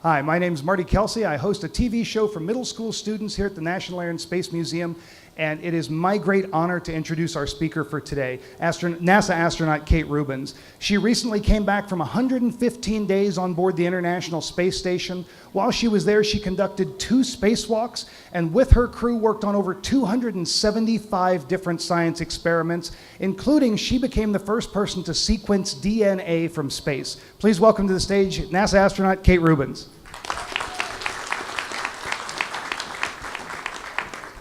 Hi, my name is Marty Kelsey. I host a TV show for middle school students here at the National Air and Space Museum, and it is my great honor to introduce our speaker for today, NASA Astronaut Kate Rubins. She recently came back from 115 days on board the International Space Station. While she was there, she conducted 2 spacewalks, and with her crew worked on over 275 different science experiments, including she became the first person to sequence DNA from space. Please welcome to the stage NASA astronaut Kate Rubins.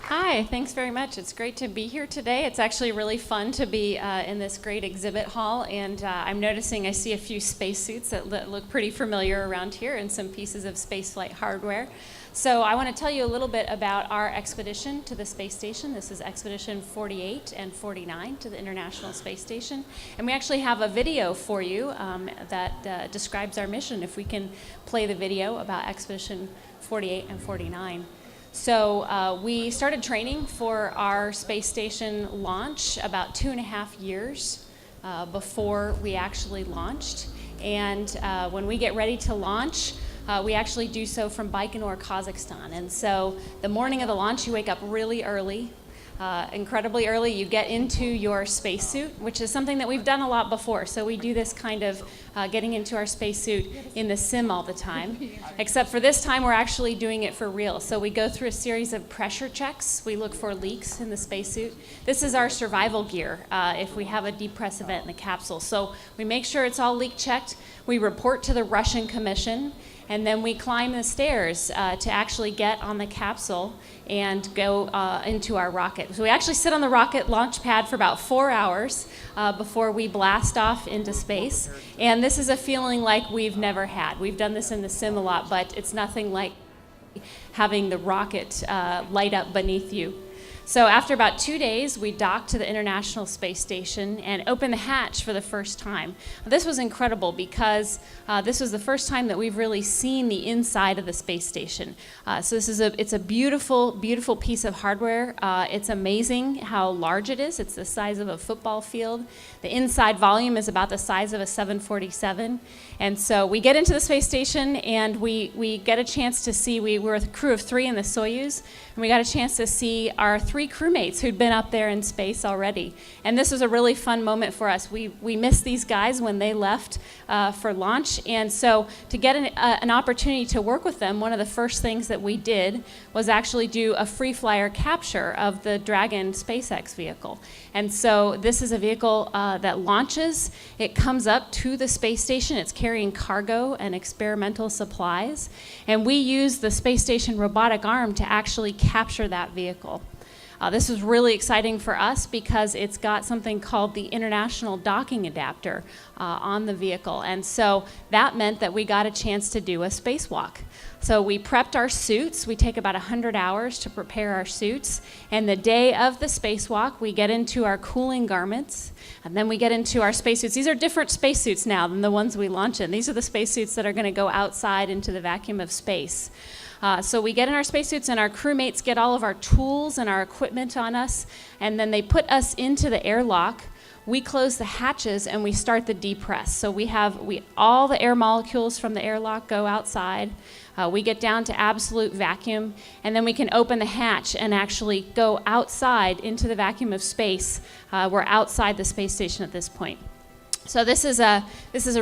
Hi, thanks very much. It's great to be here today. It's actually really fun to be in this great exhibit hall, and I'm noticing I see a few spacesuits that look pretty familiar around here and some pieces of spaceflight hardware. So I want to tell you a little bit about our expedition to the space station. This is Expedition 48 and 49 to the International Space Station. And we actually have a video for you that describes our mission, if we can play the video about Expedition 48 and 49. So we started training for our space station launch about 2.5 years before we actually launched. And when we get ready to launch, we actually do so from Baikonur, Kazakhstan. And so the morning of the launch, you wake up really early, incredibly early. You get into your spacesuit, which is something that we've done a lot before. So we do this kind of getting into our spacesuit in the sim all the time. Except for this time, we're actually doing it for real. So we go through a series of pressure checks. We look for leaks in the spacesuit. This is our survival gear if we have a depress event in the capsule. So we make sure it's all leak checked. We report to the Russian Commission. And then we climb the stairs to actually get on the capsule and go into our rocket. So we actually sit on the rocket launch pad for about 4 hours before we blast off into space. And this is a feeling like we've never had. We've done this in the sim a lot, but it's nothing like having the rocket light up beneath you. So after about 2 days, we docked to the International Space Station and opened the hatch for the first time. This was incredible because this was the first time that we've really seen the inside of the space station. So it's a beautiful, beautiful piece of hardware. It's amazing how large it is. It's the size of a football field. The inside volume is about the size of a 747. And so we get into the space station and we get a chance to see, we were a crew of 3 in the Soyuz, and we got a chance to see our 3 crewmates who'd been up there in space already. And this was a really fun moment for us. We missed these guys when they left for launch, and so to get an opportunity to work with them, one of the first things that we did was actually do a free flyer capture of the Dragon SpaceX vehicle. And so this is a vehicle that launches. It comes up to the space station. It's carrying cargo and experimental supplies, and we use the space station robotic arm to actually capture that vehicle. This was really exciting for us because it's got something called the International Docking Adapter on the vehicle. And so that meant that we got a chance to do a spacewalk. So we prepped our suits. We take about 100 hours to prepare our suits. And the day of the spacewalk, we get into our cooling garments. And then we get into our spacesuits. These are different spacesuits now than the ones we launch in. These are the spacesuits that are going to go outside into the vacuum of space. So we get in our spacesuits, and our crewmates get all of our tools and our equipment on us, and then they put us into the airlock. We close the hatches and we start the depress. So all the air molecules from the airlock go outside. We get down to absolute vacuum, and then we can open the hatch and actually go outside into the vacuum of space. We're outside the space station at this point. So this is a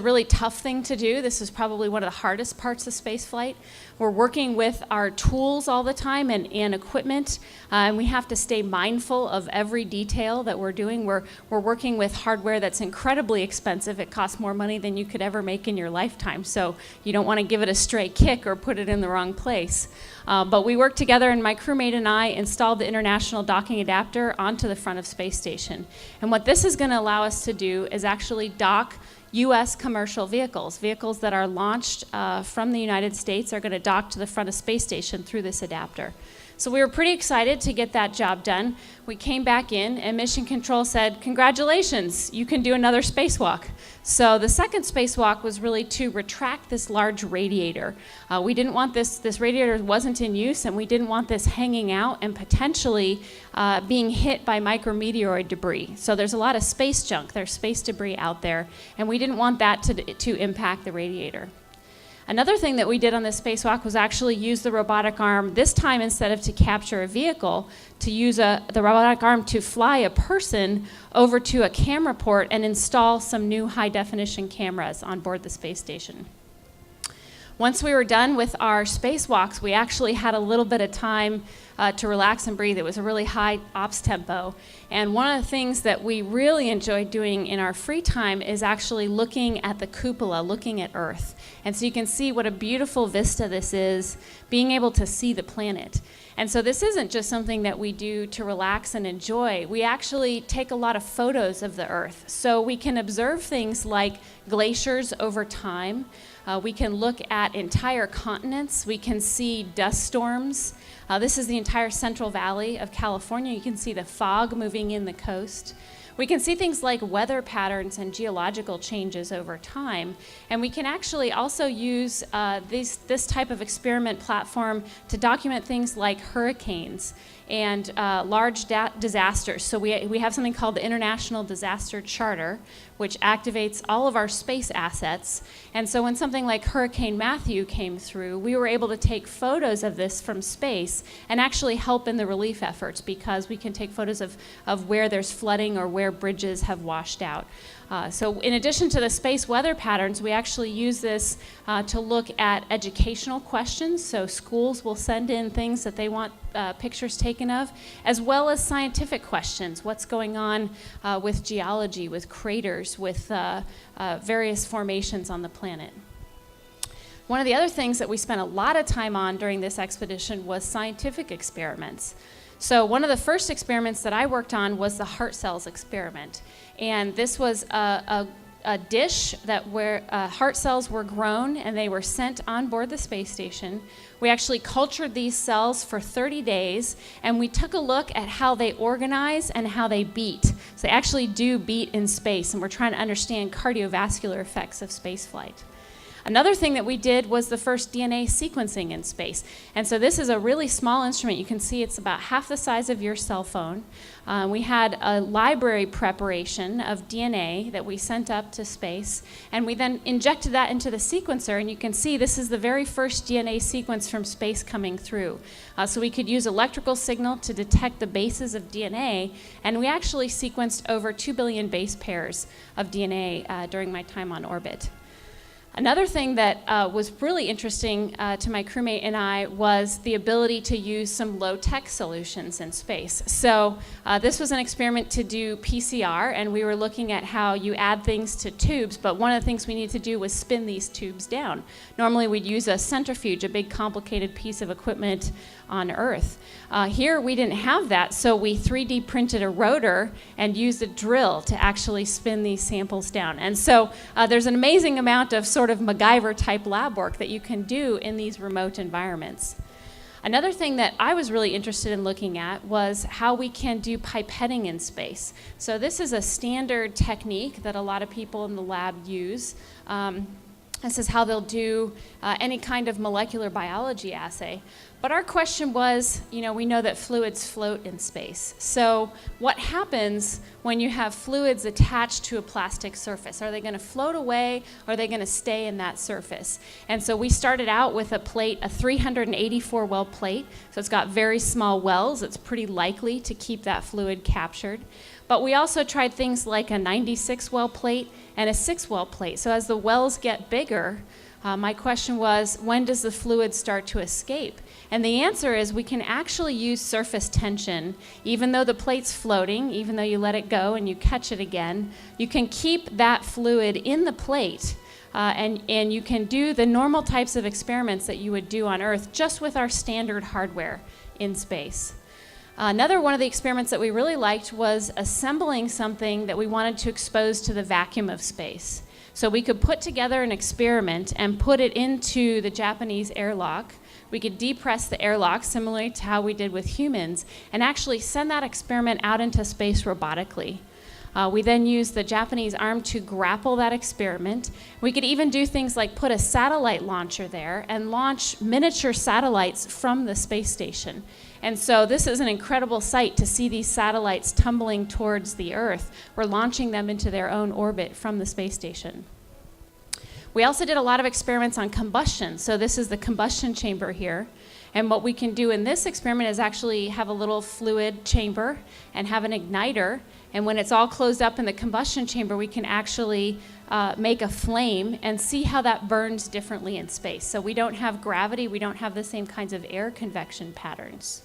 really tough thing to do. This is probably one of the hardest parts of spaceflight. We're working with our tools all the time and equipment, and we have to stay mindful of every detail that we're doing. We're working with hardware that's incredibly expensive. It costs more money than you could ever make in your lifetime, so you don't want to give it a stray kick or put it in the wrong place. But we worked together, and my crewmate and I installed the International Docking Adapter onto the front of Space Station. And what this is going to allow us to do is actually dock U.S. commercial vehicles. Vehicles that are launched from the United States are going to dock to the front of Space Station through this adapter. So we were pretty excited to get that job done. We came back in, and Mission Control said, "Congratulations, you can do another spacewalk." So the second spacewalk was really to retract this large radiator. We didn't want this radiator wasn't in use, and we didn't want this hanging out and potentially being hit by micrometeoroid debris. So there's a lot of space junk, there's space debris out there, and we didn't want that to impact the radiator. Another thing that we did on this spacewalk was actually use the robotic arm, this time instead of to capture a vehicle, to use the robotic arm to fly a person over to a camera port and install some new high-definition cameras on board the space station. Once we were done with our spacewalks, we actually had a little bit of time to relax and breathe. It was a really high ops tempo. And one of the things that we really enjoyed doing in our free time is actually looking at the cupola, looking at Earth. And so you can see what a beautiful vista this is, being able to see the planet. And so this isn't just something that we do to relax and enjoy. We actually take a lot of photos of the Earth. So we can observe things like glaciers over time. We can look at entire continents. We can see dust storms. This is the entire Central Valley of California. You can see the fog moving in the coast. We can see things like weather patterns and geological changes over time. And we can actually also use this type of experiment platform to document things like hurricanes and large disasters. So we have something called the International Disaster Charter, which activates all of our space assets. And so when something like Hurricane Matthew came through, we were able to take photos of this from space and actually help in the relief efforts, because we can take photos of where there's flooding or where bridges have washed out. So in addition to the space weather patterns, we actually use this to look at educational questions. So schools will send in things that they want pictures taken of, as well as scientific questions. What's going on with geology, with craters, with various formations on the planet. One of the other things that we spent a lot of time on during this expedition was scientific experiments. So one of the first experiments that I worked on was the heart cells experiment. And this was a dish where heart cells were grown and they were sent on board the space station. We actually cultured these cells for 30 days, and we took a look at how they organize and how they beat. So they actually do beat in space, and we're trying to understand cardiovascular effects of spaceflight. Another thing that we did was the first DNA sequencing in space. And so this is a really small instrument. You can see it's about half the size of your cell phone. We had a library preparation of DNA that we sent up to space, and we then injected that into the sequencer, and you can see this is the very first DNA sequence from space coming through. So we could use electrical signal to detect the bases of DNA, and we actually sequenced over 2 billion base pairs of DNA during my time on orbit. Another thing that was really interesting to my crewmate and I was the ability to use some low-tech solutions in space. So this was an experiment to do PCR, and we were looking at how you add things to tubes, but one of the things we needed to do was spin these tubes down. Normally we'd use a centrifuge, a big complicated piece of equipment on Earth. Here we didn't have that, so we 3D printed a rotor and used a drill to actually spin these samples down. And so there's an amazing amount of sort of MacGyver-type lab work that you can do in these remote environments. Another thing that I was really interested in looking at was how we can do pipetting in space. So this is a standard technique that a lot of people in the lab use. This is how they'll do any kind of molecular biology assay. But our question was, we know that fluids float in space. So what happens when you have fluids attached to a plastic surface? Are they going to float away, or are they going to stay in that surface? And so we started out with a plate, a 384 well plate. So it's got very small wells. It's pretty likely to keep that fluid captured. But we also tried things like a 96 well plate and a 6 well plate. So as the wells get bigger, my question was, when does the fluid start to escape? And the answer is we can actually use surface tension. Even though the plate's floating, even though you let it go and you catch it again, you can keep that fluid in the plate. And you can do the normal types of experiments that you would do on Earth just with our standard hardware in space. Another one of the experiments that we really liked was assembling something that we wanted to expose to the vacuum of space. So we could put together an experiment and put it into the Japanese airlock. We could depress the airlock, similarly to how we did with humans, and actually send that experiment out into space robotically. We then used the Japanese arm to grapple that experiment. We could even do things like put a satellite launcher there and launch miniature satellites from the space station. And so this is an incredible sight to see these satellites tumbling towards the Earth. We're launching them into their own orbit from the space station. We also did a lot of experiments on combustion. So this is the combustion chamber here. And what we can do in this experiment is actually have a little fluid chamber and have an igniter. And when it's all closed up in the combustion chamber, we can actually make a flame and see how that burns differently in space. So we don't have gravity, we don't have the same kinds of air convection patterns.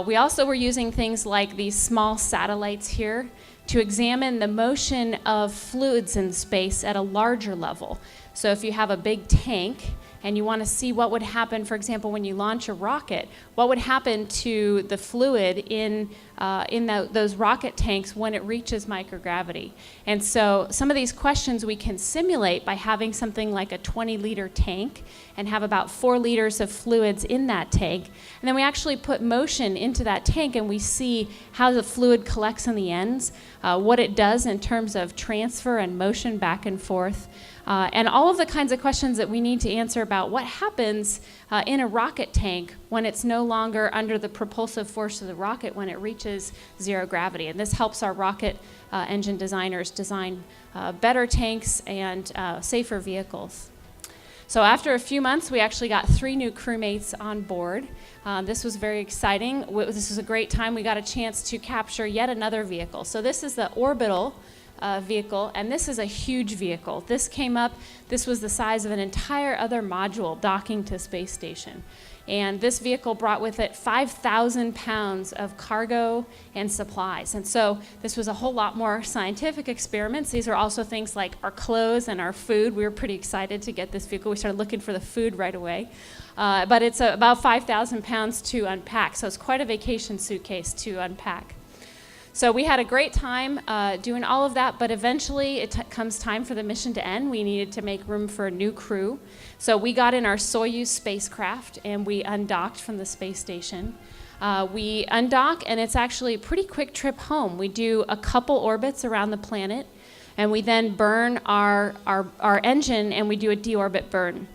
We also were using things like these small satellites here to examine the motion of fluids in space at a larger level. So if you have a big tank and you want to see what would happen, for example, when you launch a rocket, what would happen to the fluid in those rocket tanks when it reaches microgravity. And so some of these questions we can simulate by having something like a 20-liter tank and have about 4 liters of fluids in that tank. And then we actually put motion into that tank and we see how the fluid collects on the ends, what it does in terms of transfer and motion back and forth. And all of the kinds of questions that we need to answer about what happens in a rocket tank when it's no longer under the propulsive force of the rocket when it reaches zero gravity. And this helps our rocket engine designers design better tanks and safer vehicles. So after a few months, we actually got 3 new crewmates on board. This was very exciting. This was a great time. We got a chance to capture yet another vehicle. So this is the Orbital Vehicle, and this is a huge vehicle. This came up, this was the size of an entire other module docking to space station. And this vehicle brought with it 5,000 pounds of cargo and supplies. And so this was a whole lot more scientific experiments. These are also things like our clothes and our food. We were pretty excited to get this vehicle. We started looking for the food right away. But it's about 5,000 pounds to unpack. So it's quite a vacation suitcase to unpack. So we had a great time doing all of that, but eventually it comes time for the mission to end. We needed to make room for a new crew. So we got in our Soyuz spacecraft and we undocked from the space station. We undock and it's actually a pretty quick trip home. We do a couple orbits around the planet and we then burn our engine and we do a deorbit burn.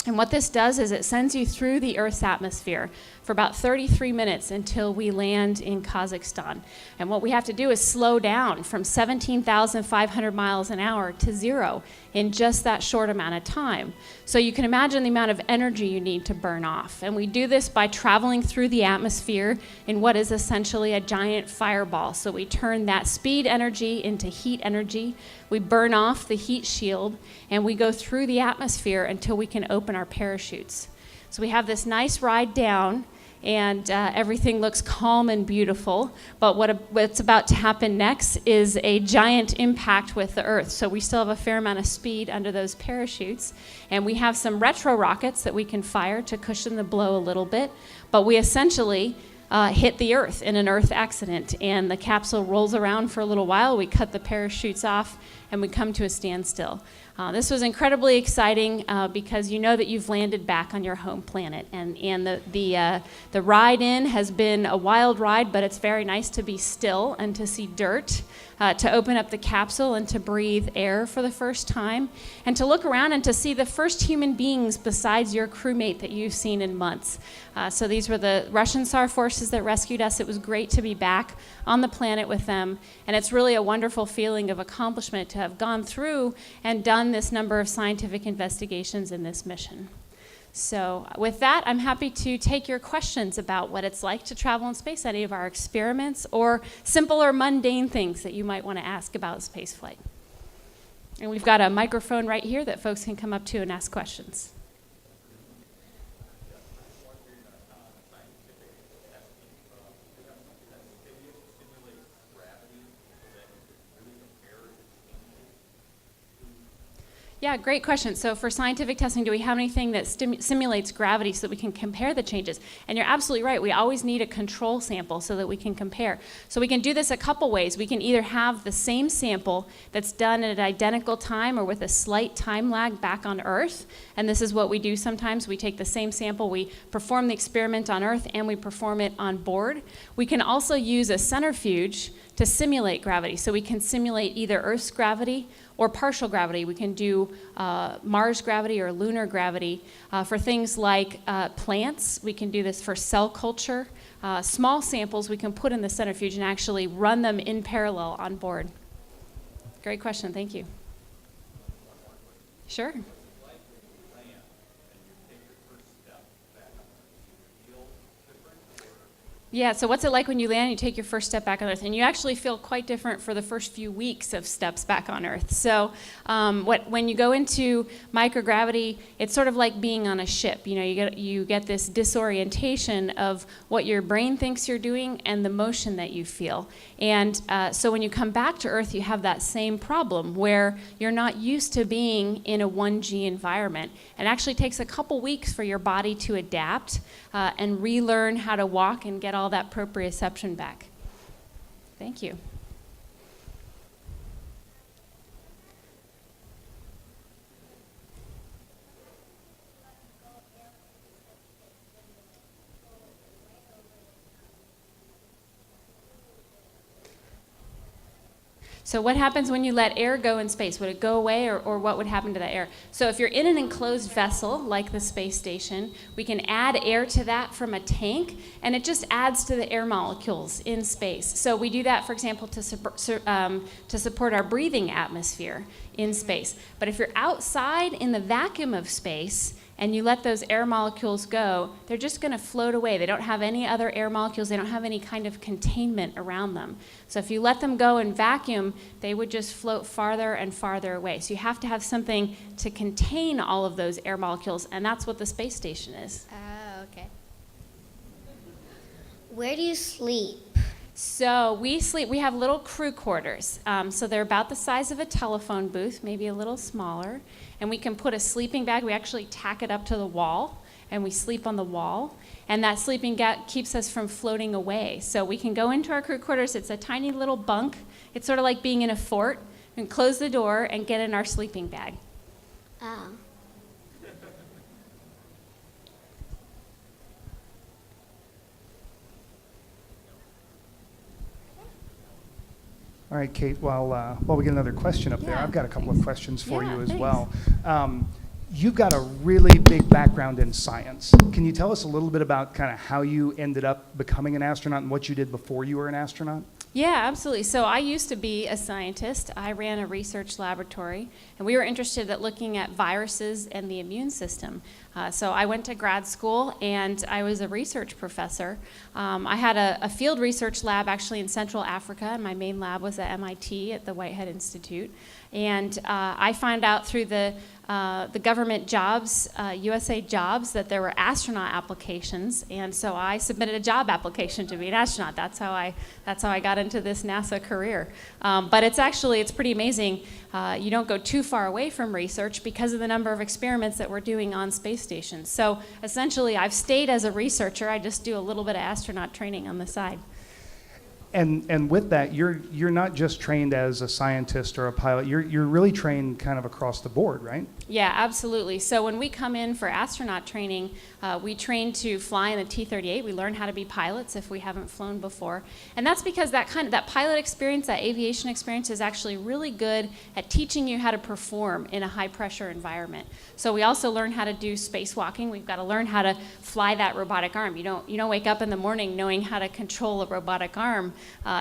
And what this does is it sends you through the Earth's atmosphere for about 33 minutes until we land in Kazakhstan. And what we have to do is slow down from 17,500 miles an hour to 0 in just that short amount of time. So you can imagine the amount of energy you need to burn off. And we do this by traveling through the atmosphere in what is essentially a giant fireball. So we turn that speed energy into heat energy. We burn off the heat shield, and we go through the atmosphere until we can open our parachutes. So we have this nice ride down, and everything looks calm and beautiful. But what's about to happen next is a giant impact with the Earth. So we still have a fair amount of speed under those parachutes. And we have some retro rockets that we can fire to cushion the blow a little bit. But we essentially hit the Earth in an Earth accident. And the capsule rolls around for a little while. We cut the parachutes off, and we come to a standstill. This was incredibly exciting because you know that you've landed back on your home planet, and the ride in has been a wild ride, but it's very nice to be still and to see dirt, to open up the capsule and to breathe air for the first time, and to look around and to see the first human beings besides your crewmate that you've seen in months. So these were the Russian SAR forces that rescued us. It was great to be back on the planet with them, and it's really a wonderful feeling of accomplishment to have gone through and done this number of scientific investigations in this mission. So with that, I'm happy to take your questions about what it's like to travel in space, any of our experiments, or simple or mundane things that you might want to ask about spaceflight. And we've got a microphone right here that folks can come up to and ask questions. Yeah, great question. So for scientific testing, do we have anything that simulates gravity so that we can compare the changes? And you're absolutely right. We always need a control sample so that we can compare. So we can do this a couple ways. We can either have the same sample that's done at an identical time or with a slight time lag back on Earth. And this is what we do sometimes. We take the same sample, we perform the experiment on Earth, and we perform it on board. We can also use a centrifuge to simulate gravity. So we can simulate either Earth's gravity or partial gravity. We can do Mars gravity or lunar gravity. For things like plants, we can do this for cell culture. Small samples we can put in the centrifuge and actually run them in parallel on board. Great question, thank you. Sure. Yeah, so what's it like when you land and you take your first step back on Earth? And you actually feel quite different for the first few weeks of steps back on Earth. So when you go into microgravity, it's sort of like being on a ship. You get this disorientation of what your brain thinks you're doing and the motion that you feel. And so when you come back to Earth, you have that same problem where you're not used to being in a 1G environment. It actually takes a couple weeks for your body to adapt and relearn how to walk and get all that proprioception back. Thank you. So what happens when you let air go in space? Would it go away, or what would happen to that air? So if you're in an enclosed vessel, like the space station, we can add air to that from a tank, and it just adds to the air molecules in space. So we do that, for example, to support our breathing atmosphere in space. But if you're outside in the vacuum of space, and you let those air molecules go, they're just going to float away. They don't have any other air molecules. They don't have any kind of containment around them. So if you let them go in vacuum, they would just float farther and farther away. So you have to have something to contain all of those air molecules, and that's what the space station is. Oh, okay. Where do you sleep? So we have little crew quarters. So they're about the size of a telephone booth, maybe a little smaller. And we can put a sleeping bag. We actually tack it up to the wall, and we sleep on the wall. And that sleeping bag keeps us from floating away. So we can go into our crew quarters. It's a tiny little bunk. It's sort of like being in a fort. We can close the door and get in our sleeping bag. Oh. All right, Kate, while we get another question up there, Yeah, I've got a couple of questions for Yeah, you as thanks. well. You've got a really big background in science. Can you tell us a little bit about kind of how you ended up becoming an astronaut and what you did before you were an astronaut? Yeah, absolutely. So I used to be a scientist. I ran a research laboratory, and we were interested at looking at viruses and the immune system. So I went to grad school, and I was a research professor. I had a field research lab actually in Central Africa, and my main lab was at MIT at the Whitehead Institute. And I found out through the government jobs, USA Jobs, that there were astronaut applications, and so I submitted a job application to be an astronaut. That's how I got into this NASA career. But it's pretty amazing. You don't go too far away from research because of the number of experiments that we're doing on space stations. So essentially, I've stayed as a researcher. I just do a little bit of astronaut training on the side. And with that, you're not just trained as a scientist or a pilot. You're really trained kind of across the board, right? Yeah, absolutely. So when we come in for astronaut training, we train to fly in the T-38. We learn how to be pilots if we haven't flown before, and that's because that pilot experience, that aviation experience, is actually really good at teaching you how to perform in a high-pressure environment. So we also learn how to do spacewalking. We've got to learn how to fly that robotic arm. You don't wake up in the morning knowing how to control a robotic arm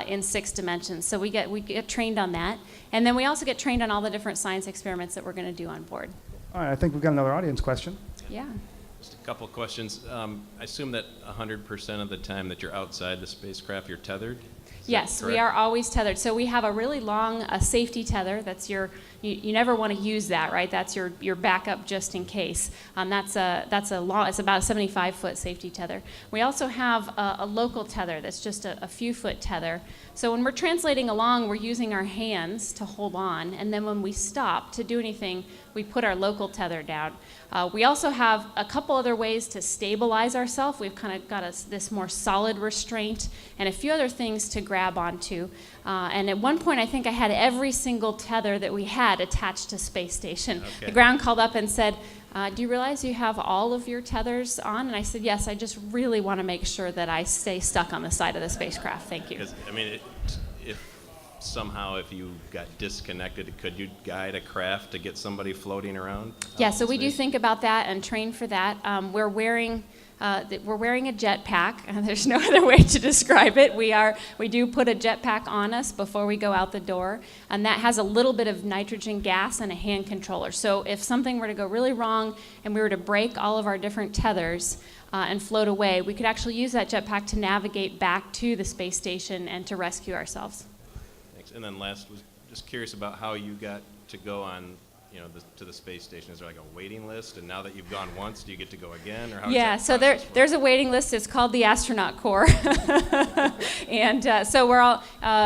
in 6 dimensions. So we get trained on that, and then we also get trained on all the different science experiments that we're going to do on board. All right, I think we've got another audience question. Yeah. Just a couple questions. I assume that 100% of the time that you're outside the spacecraft, you're tethered? Yes, we are always tethered. So we have a really long safety tether. That's you never want to use that, right? That's your backup just in case. It's about a 75-foot safety tether. We also have a local tether that's just a few foot tether. So when we're translating along, we're using our hands to hold on, and then when we stop to do anything, we put our local tether down. We also have a couple other ways to stabilize ourselves. We've kind of got this more solid restraint and a few other things to grab onto. And at one point, I think I had every single tether that we had attached to space station. Okay. The ground called up and said, do you realize you have all of your tethers on? And I said, yes, I just really want to make sure that I stay stuck on the side of the spacecraft. Thank you. Because, I mean, if you got disconnected, could you guide a craft to get somebody floating around? Yeah, so we do think about that and train for that. We're wearing we're wearing a jetpack. There's no other way to describe it. We do put a jetpack on us before we go out the door, and that has a little bit of nitrogen gas and a hand controller. So if something were to go really wrong and we were to break all of our different tethers and float away, we could actually use that jetpack to navigate back to the space station and to rescue ourselves. Thanks. And then last, was just curious about how you got to go on, to the space station. Is there like a waiting list? And now that you've gone once, do you get to go again? Or how Yeah, does that so process work? there's a waiting list. It's called the Astronaut Corps. And so we're all,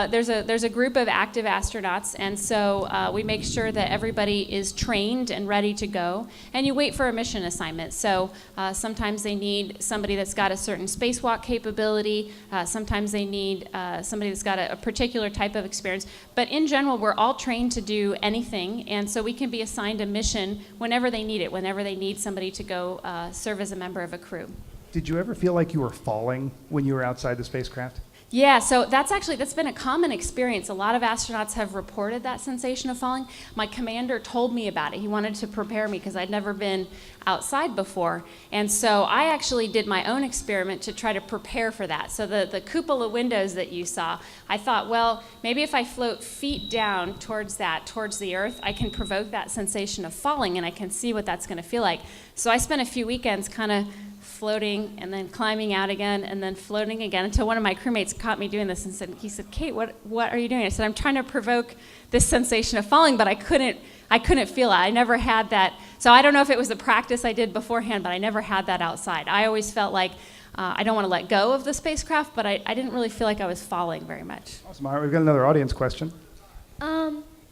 there's a group of active astronauts, and so we make sure that everybody is trained and ready to go. And you wait for a mission assignment. So sometimes they need somebody that's got a certain spacewalk capability. Sometimes they need somebody that's got a particular type of experience. But in general, we're all trained to do anything, and so we can be assigned a mission whenever they need it, whenever they need somebody to go serve as a member of a crew. Did you ever feel like you were falling when you were outside the spacecraft? Yeah, so that's been a common experience. A lot of astronauts have reported that sensation of falling. My commander told me about it. He wanted to prepare me because I'd never been outside before. And so I actually did my own experiment to try to prepare for that. So the cupola windows that you saw, I thought, well, maybe if I float feet down towards the Earth, I can provoke that sensation of falling and I can see what that's going to feel like. So I spent a few weekends kind of floating and then climbing out again and then floating again until one of my crewmates caught me doing this and he said, Kate, what are you doing? I said, I'm trying to provoke this sensation of falling, but I couldn't feel it. I never had that. So I don't know if it was the practice I did beforehand, but I never had that outside. I always felt like I don't want to let go of the spacecraft, but I didn't really feel like I was falling very much. Awesome. All right, we've got another audience question.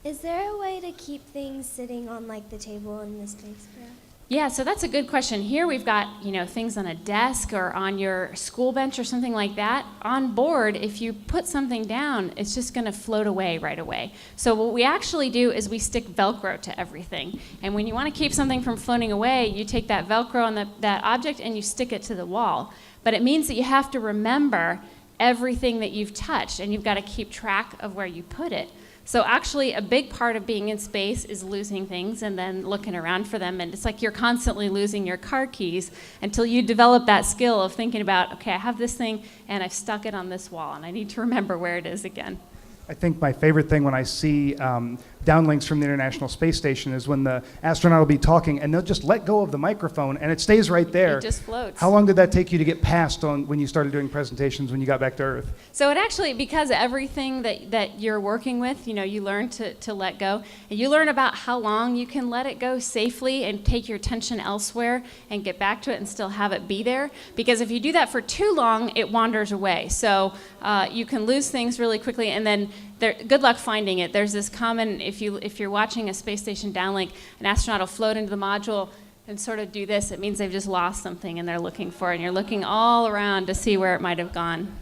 Is there a way to keep things sitting on like the table in the spacecraft? Yeah, so that's a good question. Here we've got, things on a desk or on your school bench or something like that. On board, if you put something down, it's just going to float away right away. So what we actually do is we stick Velcro to everything. And when you want to keep something from floating away, you take that Velcro on that object and you stick it to the wall. But it means that you have to remember everything that you've touched, and you've got to keep track of where you put it. So actually, a big part of being in space is losing things and then looking around for them. And it's like you're constantly losing your car keys until you develop that skill of thinking about, okay, I have this thing and I've stuck it on this wall and I need to remember where it is again. I think my favorite thing when I see downlinks from the International Space Station is when the astronaut will be talking and they'll just let go of the microphone and it stays right there. It just floats. How long did that take you to get past when you started doing presentations when you got back to Earth? So it actually, because everything that you're working with, you learn to let go. And you learn about how long you can let it go safely and take your attention elsewhere and get back to it and still have it be there. Because if you do that for too long, it wanders away. So you can lose things really quickly, and then good luck finding it. There's this common, if you're watching a space station downlink, an astronaut will float into the module and sort of do this. It means they've just lost something and they're looking for it, and you're looking all around to see where it might have gone.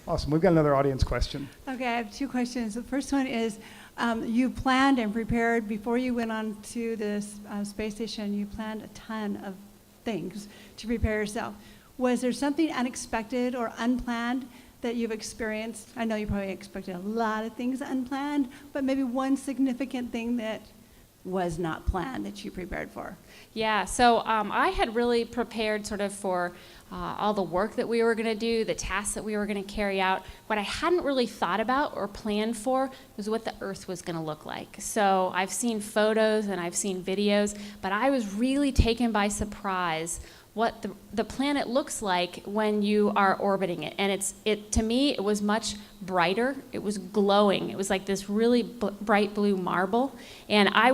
Awesome. We've got another audience question. Okay, I have two questions. The first one is, you planned and prepared before you went on to the space station. You planned a ton of things to prepare yourself. Was there something unexpected or unplanned that you've experienced? I know you probably expected a lot of things unplanned, but maybe one significant thing that was not planned that you prepared for. Yeah, so I had really prepared sort of for all the work that we were going to do, the tasks that we were going to carry out. What I hadn't really thought about or planned for was what the Earth was going to look like. So I've seen photos and I've seen videos, but I was really taken by surprise what the planet looks like when you are orbiting it. And to me, it was much brighter. It was glowing. It was like this really bright blue marble. And I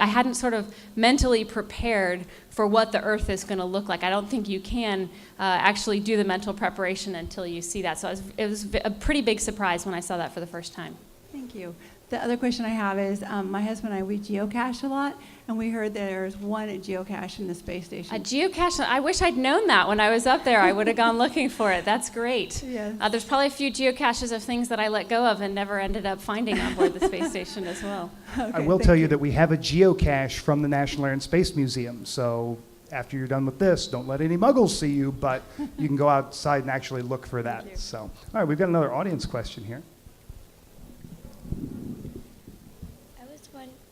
hadn't sort of mentally prepared for what the Earth is going to look like. I don't think you can actually do the mental preparation until you see that. So it was a pretty big surprise when I saw that for the first time. Thank you. The other question I have is, my husband and I, we geocache a lot, and we heard there's one geocache in the space station. A geocache? I wish I'd known that when I was up there. I would have gone looking for it. That's great. Yes. There's probably a few geocaches of things that I let go of and never ended up finding on board the space station as well. Okay, I will tell you that we have a geocache from the National Air and Space Museum. So after you're done with this, don't let any muggles see you, but you can go outside and actually look for that. Thank you. So, all right, we've got another audience question here.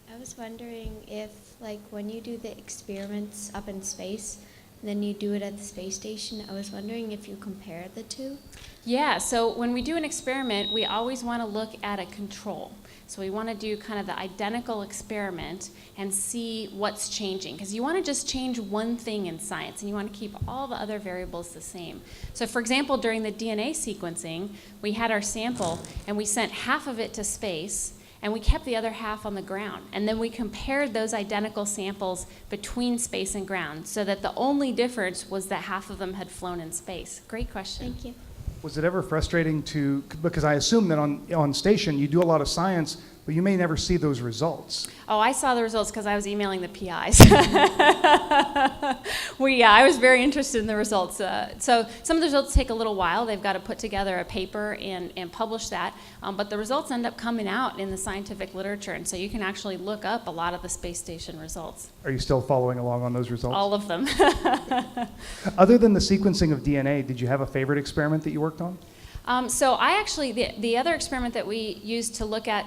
I was wondering if, like, when you do the experiments up in space, and then you do it at the space station. I was wondering if you compare the two. Yeah, so when we do an experiment, we always want to look at a control. So we want to do kind of the identical experiment and see what's changing, because you want to just change one thing in science and you want to keep all the other variables the same. So for example, during the DNA sequencing, we had our sample and we sent half of it to space and we kept the other half on the ground. And then we compared those identical samples between space and ground so that the only difference was that half of them had flown in space. Great question. Thank you. Was it ever frustrating because I assume that on station you do a lot of science, but you may never see those results. Oh, I saw the results because I was emailing the PIs. I was very interested in the results. So some of the results take a little while. They've got to put together a paper and publish that. But the results end up coming out in the scientific literature. And so you can actually look up a lot of the space station results. Are you still following along on those results? All of them. Other than the sequencing of DNA, did you have a favorite experiment that you worked on? So I actually, the other experiment that we used to look at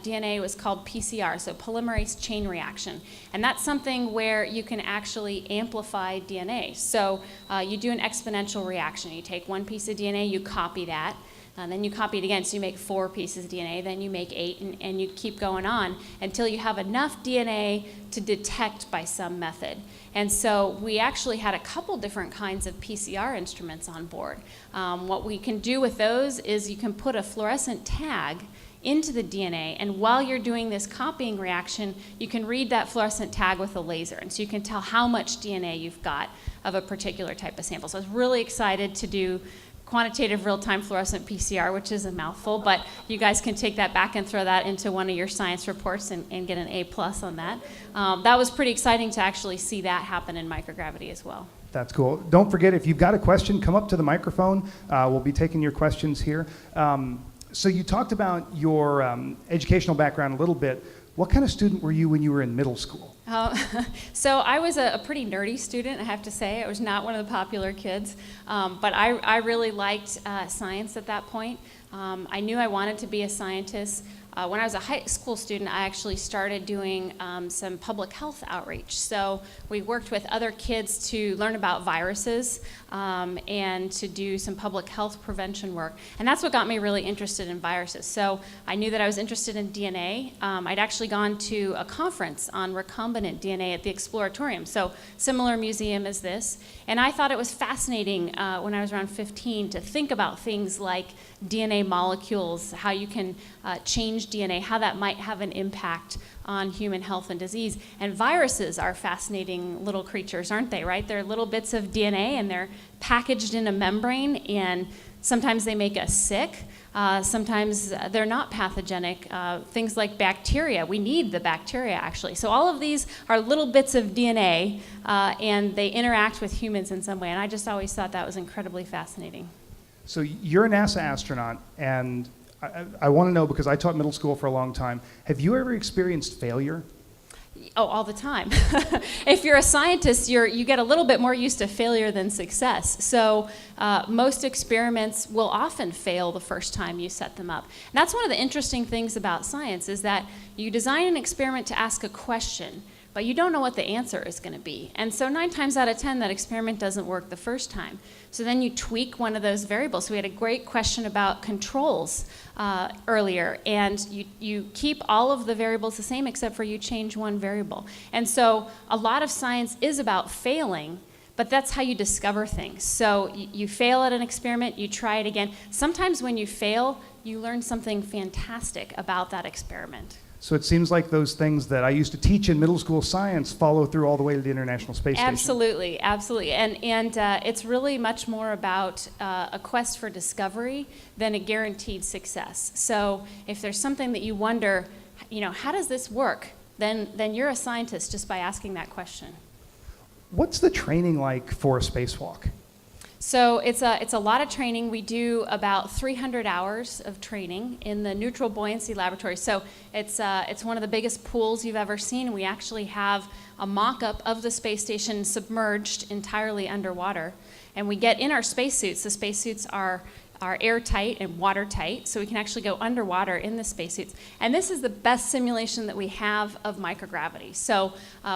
DNA was called PCR, so polymerase chain reaction. And that's something where you can actually amplify DNA. So you do an exponential reaction. You take one piece of DNA, you copy that, and then you copy it again, so you make 4 pieces of DNA, then you make 8, and you keep going on until you have enough DNA to detect by some method. And so we actually had a couple different kinds of PCR instruments on board. What we can do with those is you can put a fluorescent tag into the DNA, and while you're doing this copying reaction, you can read that fluorescent tag with a laser, and so you can tell how much DNA you've got of a particular type of sample. So I was really excited to do quantitative real-time fluorescent PCR, which is a mouthful, but you guys can take that back and throw that into one of your science reports and get an A+ on that. That was pretty exciting to actually see that happen in microgravity as well. That's cool. Don't forget, if you've got a question, come up to the microphone. We'll be taking your questions here. So you talked about your educational background a little bit. What kind of student were you when you were in middle school? So I was a pretty nerdy student, I have to say. I was not one of the popular kids, but I really liked science at that point. I knew I wanted to be a scientist. When I was a high school student, I actually started doing some public health outreach. So we worked with other kids to learn about viruses and to do some public health prevention work. And that's what got me really interested in viruses. So I knew that I was interested in DNA. I'd actually gone to a conference on recombinant DNA at the Exploratorium, so similar museum as this. And I thought it was fascinating when I was around 15 to think about things like DNA molecules, how you can change DNA, how that might have an impact on human health and disease. And viruses are fascinating little creatures, aren't they, right? They're little bits of DNA and they're packaged in a membrane, and sometimes they make us sick. Sometimes they're not pathogenic. Things like bacteria, we need the bacteria actually. So all of these are little bits of DNA and they interact with humans in some way. And I just always thought that was incredibly fascinating. So you're a NASA astronaut, and I want to know, because I taught middle school for a long time, have you ever experienced failure? Oh, all the time. If you're a scientist, you get a little bit more used to failure than success. So most experiments will often fail the first time you set them up. And that's one of the interesting things about science, is that you design an experiment to ask a question, but you don't know what the answer is going to be. And so 9 times out of 10, that experiment doesn't work the first time. So then you tweak one of those variables. So we had a great question about controls earlier, and you keep all of the variables the same except for you change one variable. And so a lot of science is about failing, but that's how you discover things. So you fail at an experiment, you try it again. Sometimes when you fail, you learn something fantastic about that experiment. So it seems like those things that I used to teach in middle school science follow through all the way to the International Space Station. Absolutely, absolutely. And it's really much more about a quest for discovery than a guaranteed success. So if there's something that you wonder, how does this work? Then you're a scientist just by asking that question. What's the training like for a spacewalk? So it's a lot of training. We do about 300 hours of training in the neutral buoyancy laboratory. So it's one of the biggest pools you've ever seen. We actually have a mock-up of the space station submerged entirely underwater. And we get in our spacesuits. The spacesuits are are airtight and watertight, so we can actually go underwater in the spacesuits. And this is the best simulation that we have of microgravity. So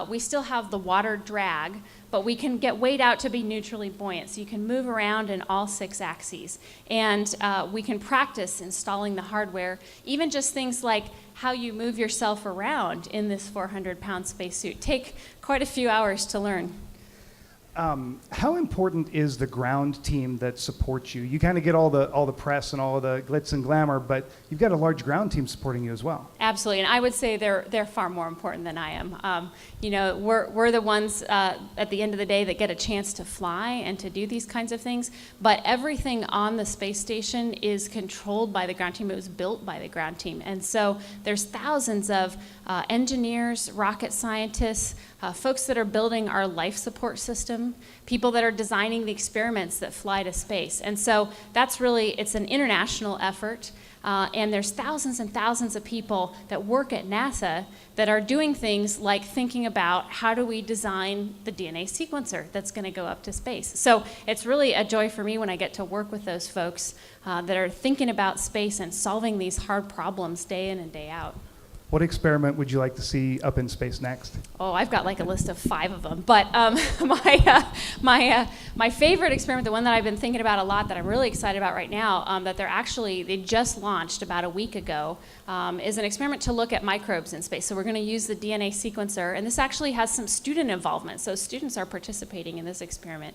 we still have the water drag, but we can get weight out to be neutrally buoyant. So you can move around in all 6 axes. And we can practice installing the hardware, even just things like how you move yourself around in this 400-pound spacesuit. Take quite a few hours to learn. How important is the ground team that supports you? You kind of get all the press and all the glitz and glamour, but you've got a large ground team supporting you as well. Absolutely, and I would say they're far more important than I am. We're the ones at the end of the day that get a chance to fly and to do these kinds of things. But everything on the space station is controlled by the ground team. It was built by the ground team, and so there's thousands of engineers, rocket scientists, folks that are building our life support system, people that are designing the experiments that fly to space. And so that's really, it's an international effort. And there's thousands and thousands of people that work at NASA that are doing things like thinking about how do we design the DNA sequencer that's going to go up to space. So it's really a joy for me when I get to work with those folks that are thinking about space and solving these hard problems day in and day out. What experiment would you like to see up in space next? Oh, I've got like a list of 5 of them. But my favorite experiment, the one that I've been thinking about a lot that I'm really excited about right now, that they just launched about a week ago, is an experiment to look at microbes in space. So we're going to use the DNA sequencer, and this actually has some student involvement. So students are participating in this experiment.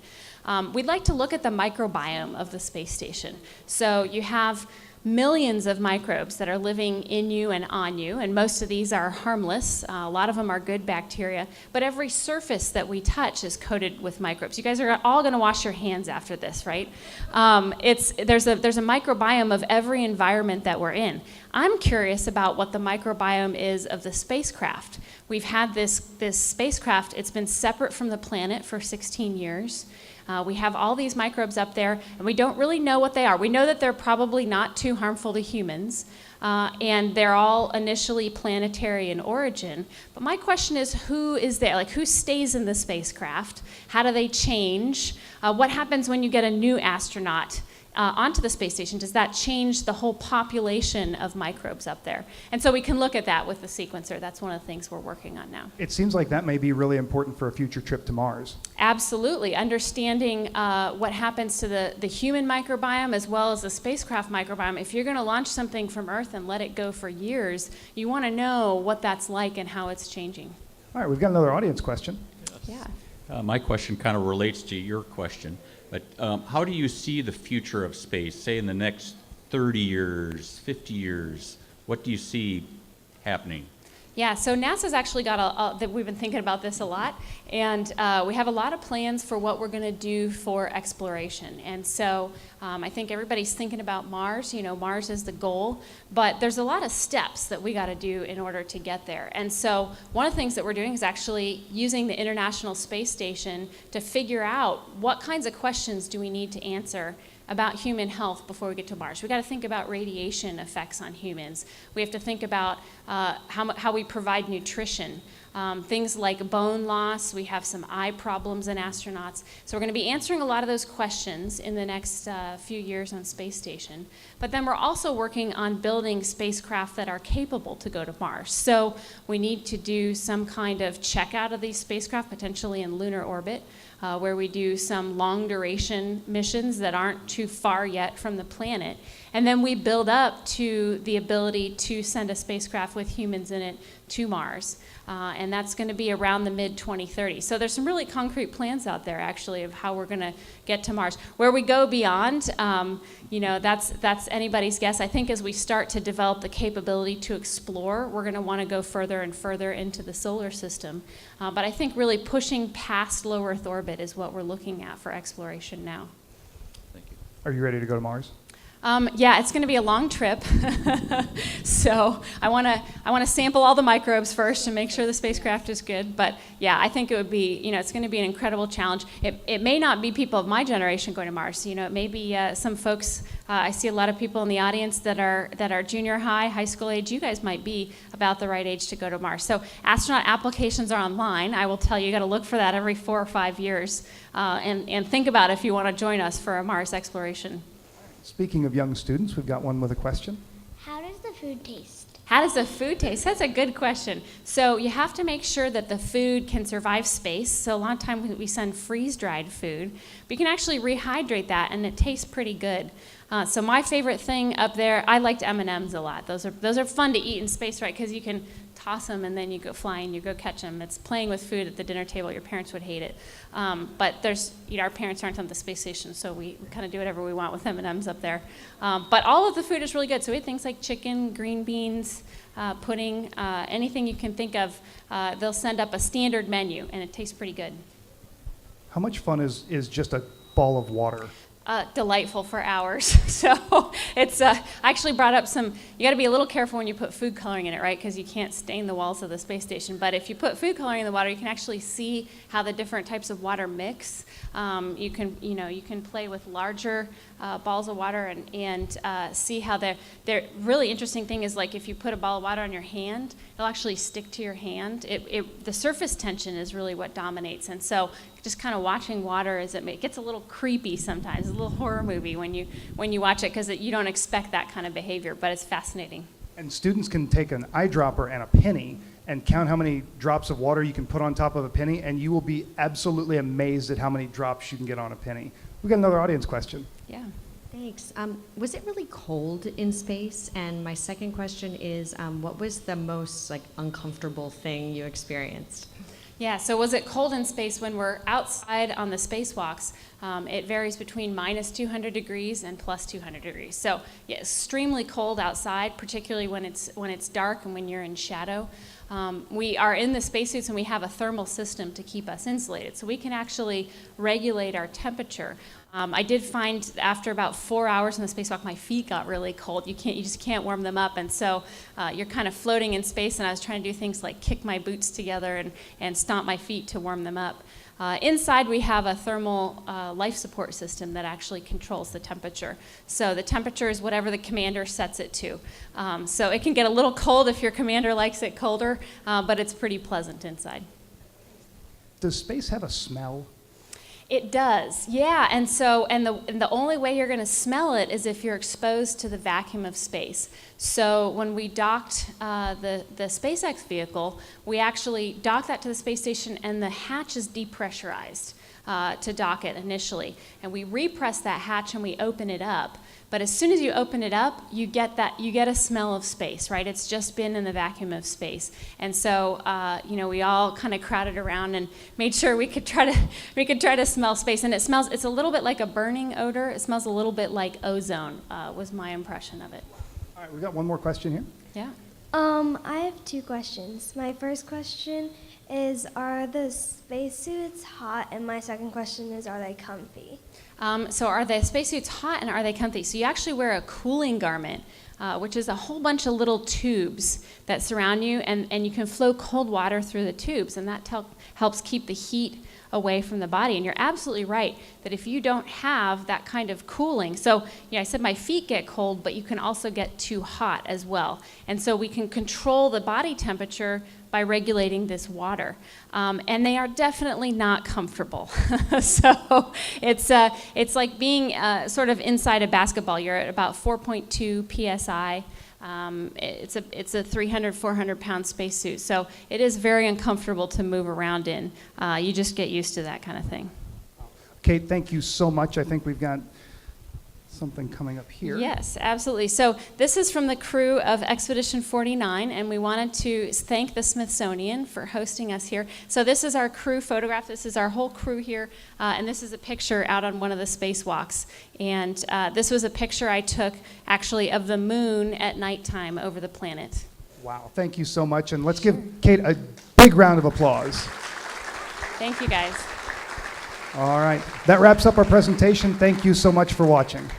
We'd like to look at the microbiome of the space station. So you have millions of microbes that are living in you and on you, and most of these are harmless. A lot of them are good bacteria, but every surface that we touch is coated with microbes. You guys are all going to wash your hands after this, right? There's a microbiome of every environment that we're in. I'm curious about what the microbiome is of the spacecraft. We've had this spacecraft, it's been separate from the planet for 16 years. We have all these microbes up there, and we don't really know what they are. We know that they're probably not too harmful to humans, and they're all initially planetary in origin. But my question is, who is there? Like, who stays in the spacecraft? How do they change? What happens when you get a new astronaut onto the space station? Does that change the whole population of microbes up there? And so we can look at that with the sequencer. That's one of the things we're working on now. It seems like that may be really important for a future trip to Mars. Absolutely. Understanding what happens to the human microbiome as well as the spacecraft microbiome. If you're going to launch something from Earth and let it go for years, you want to know what that's like and how it's changing. All right, we've got another audience question. Yeah. My question kind of relates to your question, but how do you see the future of space, say in the next 30 years, 50 years? What do you see happening? Yeah, so NASA's actually got we've been thinking about this a lot, and we have a lot of plans for what we're going to do for exploration. And so I think everybody's thinking about Mars. You know, Mars is the goal, but there's a lot of steps that we got to do in order to get there. And so one of the things that we're doing is actually using the International Space Station to figure out what kinds of questions do we need to answer about human health before we get to Mars. We got to think about radiation effects on humans. We have to think about how we provide nutrition. Things like bone loss. We have some eye problems in astronauts. So we're going to be answering a lot of those questions in the next few years on space station. But then we're also working on building spacecraft that are capable to go to Mars. So we need to do some kind of checkout of these spacecraft, potentially in lunar orbit, where we do some long duration missions that aren't too far yet from the planet. And then we build up to the ability to send a spacecraft with humans in it to Mars. And that's going to be around the mid-2030s. So there's some really concrete plans out there, actually, of how we're going to get to Mars. Where we go beyond, that's anybody's guess. I think as we start to develop the capability to explore, we're going to want to go further and further into the solar system. But I think really pushing past low Earth orbit is what we're looking at for exploration now. Thank you. Are you ready to go to Mars? Yeah, it's going to be a long trip. So I want to sample all the microbes first and make sure the spacecraft is good. But yeah, I think it would be, it's going to be an incredible challenge. It may not be people of my generation going to Mars. It may be some folks. I see a lot of people in the audience that are junior high school age. You guys might be about the right age to go to Mars. So astronaut applications are online. I will tell you, you got to look for that every 4 or 5 years, and think about if you want to join us for a Mars exploration. Speaking of young students, we've got one with a question. How does the food taste? How does the food taste? That's a good question. So you have to make sure that the food can survive space. So a lot of times we send freeze-dried food. But you can actually rehydrate that, and it tastes pretty good. So my favorite thing up there, I liked M&Ms a lot. Those are fun to eat in space, right? Because you can toss them and then you go flying, you go catch them. It's playing with food at the dinner table. Your parents would hate it. But our parents aren't on the space station, so we kind of do whatever we want with M&Ms up there. But all of the food is really good. So we have things like chicken, green beans, pudding, anything you can think of. They'll send up a standard menu, and it tastes pretty good. How much fun is just a ball of water? Delightful for hours. So it's I actually brought up some, you got to be a little careful when you put food coloring in it, right? Because you can't stain the walls of the space station. But if you put food coloring in the water, you can actually see how the different types of water mix. You can play with larger balls of water and see how they're really interesting thing is, like, if you put a ball of water on your hand, it'll actually stick to your hand. The surface tension is really what dominates. And so just kind of watching water it gets a little creepy sometimes, a little horror movie when you watch it, because you don't expect that kind of behavior, but it's fascinating. And students can take an eyedropper and a penny and count how many drops of water you can put on top of a penny, and you will be absolutely amazed at how many drops you can get on a penny. We've got another audience question. Yeah. Thanks. Was it really cold in space? And my second question is, what was the most uncomfortable thing you experienced? Yeah, so was it cold in space? When we're outside on the spacewalks, it varies between minus 200 degrees and plus 200 degrees. So yeah, extremely cold outside, particularly when it's dark and when you're in shadow. We are in the spacesuits, and we have a thermal system to keep us insulated. So we can actually regulate our temperature. I did find after about 4 hours in the spacewalk, my feet got really cold. You just can't warm them up, and so you're kind of floating in space. And I was trying to do things like kick my boots together and stomp my feet to warm them up. Inside, we have a thermal life support system that actually controls the temperature. So the temperature is whatever the commander sets it to. So it can get a little cold if your commander likes it colder, but it's pretty pleasant inside. Does space have a smell? It does, yeah. And the only way you're going to smell it is if you're exposed to the vacuum of space. So when we docked the SpaceX vehicle, we actually docked that to the space station, and the hatch is depressurized to dock it initially. And we repress that hatch and we open it up. But as soon as you open it up, you get a smell of space, right? It's just been in the vacuum of space. And so, we all kind of crowded around and made sure we could try to smell space. And it's a little bit like a burning odor. It smells a little bit like ozone, was my impression of it. All right, we've got one more question here. Yeah. I have two questions. My first question is, are the spacesuits hot? And my second question is, are they comfy? So are the spacesuits hot and are they comfy? So you actually wear a cooling garment, which is a whole bunch of little tubes that surround you, and you can flow cold water through the tubes, and that helps keep the heat away from the body. And you're absolutely right that if you don't have that kind of cooling, so I said my feet get cold, but you can also get too hot as well. And so we can control the body temperature by regulating this water. And they are definitely not comfortable. So it's like being sort of inside a basketball. You're at about 4.2 PSI. It's a 300, 400 pound spacesuit. So it is very uncomfortable to move around in. You just get used to that kind of thing. Kate, thank you so much. I think we've got something coming up here. Yes, absolutely. So this is from the crew of Expedition 49, and we wanted to thank the Smithsonian for hosting us here. So this is our crew photograph. This is our whole crew here, and this is a picture out on one of the spacewalks. And this was a picture I took, actually, of the moon at nighttime over the planet. Wow, thank you so much. And let's give Kate a big round of applause. Thank you, guys. All right, that wraps up our presentation. Thank you so much for watching.